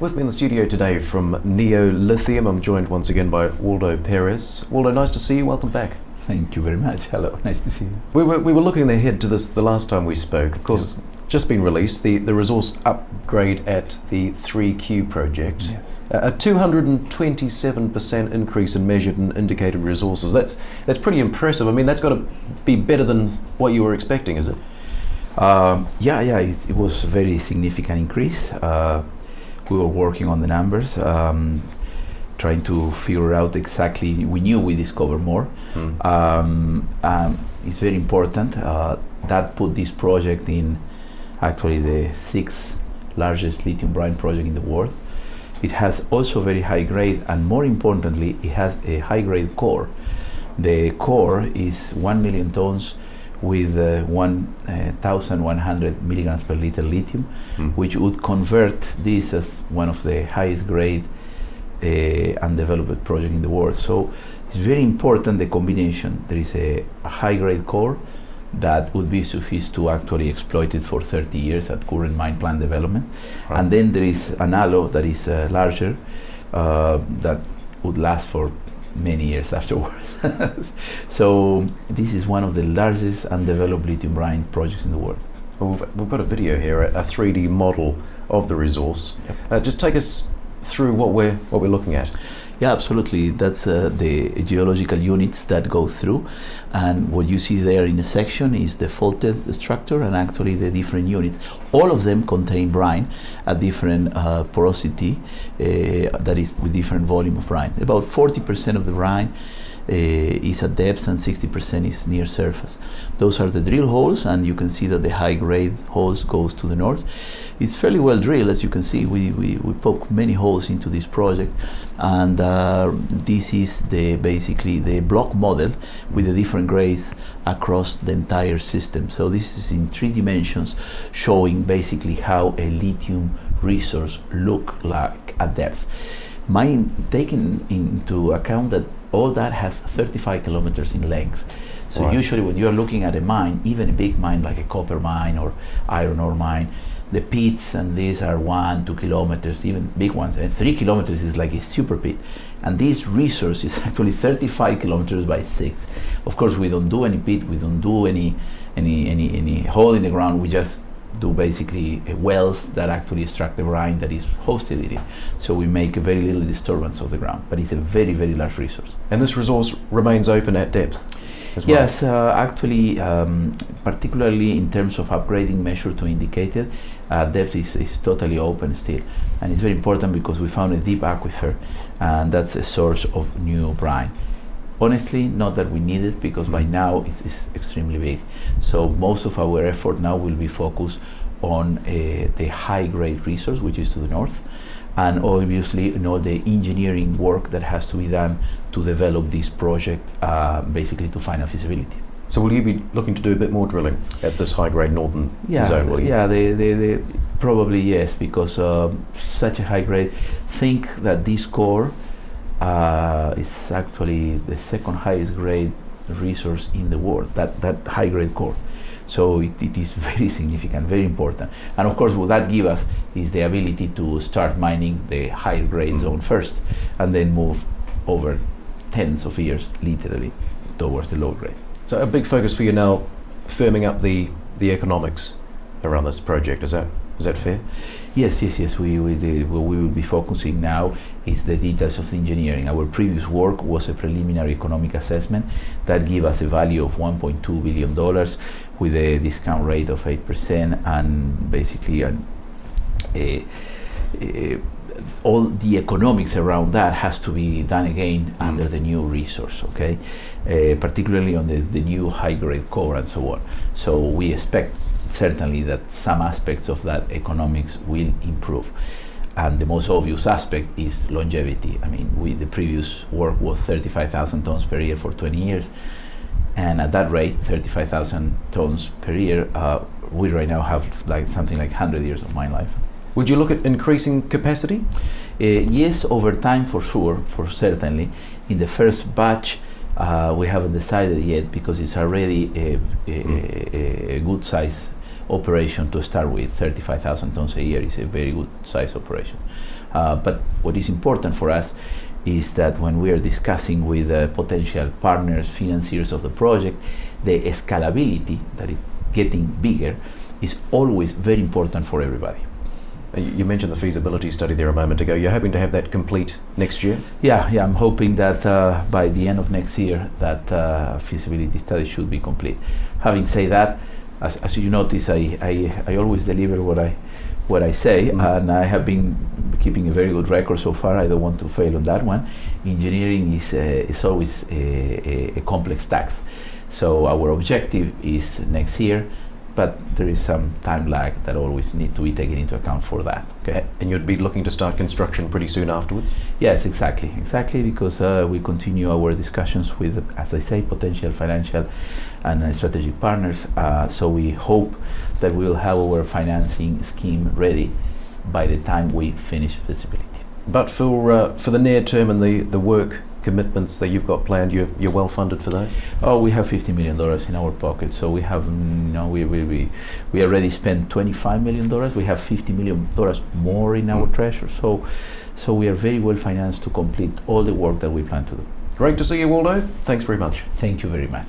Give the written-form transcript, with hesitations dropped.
With me in the studio today from Neo Lithium, I'm joined once again by Waldo Perez. Waldo, nice to see you. Welcome back. Thank you very much. Hello, nice to see you. We were looking ahead to this the last time we spoke. Of course, It's just been released, the resource upgrade at the 3Q project. Yes. A 227% increase in measured and indicated resources. That's pretty impressive. I mean, that's got to be better than what you were expecting, is it? It was a very significant increase. We were working on the numbers, trying to figure out exactly. We knew we discovered more. It's very important. That put this project in actually the 6th largest lithium brine project in the world. It has also very high grade, and more importantly, it has a high grade core. The core is 1 million tons with 1,100 milligrams per liter lithium, which would convert this as one of the highest grade undeveloped project in the world. So it's very important, the combination. There is a high grade core that would be sufficient to actually exploit it for 30 years at current mine plan development. Right. And then there is an alloy that is larger, that would last for many years afterwards. So this is one of the largest undeveloped lithium brine projects in the world. Well, we've got a video here, a 3D model of the resource. Yep. Just take us through what we're looking at. Yeah, absolutely. That's the geological units that go through, and what you see there in a section is the faulted structure and actually the different units. All of them contain brine at different porosity, that is with different volume of brine. About 40% of the brine is at depth and 60% is near surface. Those are the drill holes, and you can see that the high grade holes goes to the north. It's fairly well drilled, as you can see. We poke many holes into this project, and this is basically the block model with the different grades across the entire system. So this is in 3 dimensions, showing basically how a lithium resource look like at depth. Mine taking into account that all that has 35 kilometers in length. So right. Usually when you're looking at a mine, even a big mine like a copper mine or iron ore mine, the pits and these are 1-2 kilometers, even big ones, and 3 kilometers is like a super pit. And this resource is actually 35 kilometers by 6. Of course, we don't do any pit, we don't do any hole in the ground, we just do basically wells that actually extract the brine that is hosted in it. So we make a very little disturbance of the ground, but it's a very, very large resource. And this resource remains open at depth as well? Yes, actually, particularly in terms of upgrading measured to indicated, depth is totally open still. And it's very important because we found a deep aquifer, and that's a source of new brine. Honestly, not that we need it, because by now it's extremely big. So most of our effort now will be focused on the high-grade resource, which is to the north, and obviously the engineering work that has to be done to develop this project, basically to final feasibility. So will you be looking to do a bit more drilling at this high-grade northern zone? Will you? Yeah, they probably yes, because such a high grade. Think that this core is actually the second highest grade resource in the world, that high grade core. So it is very significant, very important. And of course what that gives us is the ability to start mining the higher grade zone first, and then move over tens of years literally towards the low grade. So a big focus for you now, firming up the economics around this project, is that fair? Yes. What we will be focusing now is the details of the engineering. Our previous work was a preliminary economic assessment that gave us a value of $1.2 billion with a discount rate of 8%, and basically all the economics around that has to be done again under the new resource, okay? Particularly on the new high-grade core and so on. So we expect certainly that some aspects of that economics will improve. And the most obvious aspect is longevity. I mean, the previous work was 35,000 tons per year for 20 years. And at that rate, 35,000 tons per year, we right now have something like 100 years of mine life. Would you look at increasing capacity? Yes, over time for sure, for certainly. In the first batch, we haven't decided yet because it's already a good size operation to start with. 35,000 tons a year is a very good size operation. But what is important for us is that when we are discussing with potential partners, financiers of the project, the scalability that is getting bigger is always very important for everybody. You mentioned the feasibility study there a moment ago. You're hoping to have that complete next year? Yeah, I'm hoping that by the end of next year that feasibility study should be complete. Having said that, as you notice, I always deliver what I say, and I have been keeping a very good record so far. I don't want to fail on that one. Engineering is always a complex task. So our objective is next year, but there is some time lag that always need to be taken into account for that. Okay. And you'd be looking to start construction pretty soon afterwards? Yes, exactly, because we continue our discussions with, as I say, potential financial and strategic partners. So we hope that we will have our financing scheme ready by the time we finish feasibility. But for the near term and the work commitments that you've got planned, you're well funded for those? Oh, we have $50 million in our pocket. So we have, we already spent $25 million. We have $50 million more in our treasure. So we are very well financed to complete all the work that we plan to do. Great to see you, Waldo. Thanks very much. Thank you very much.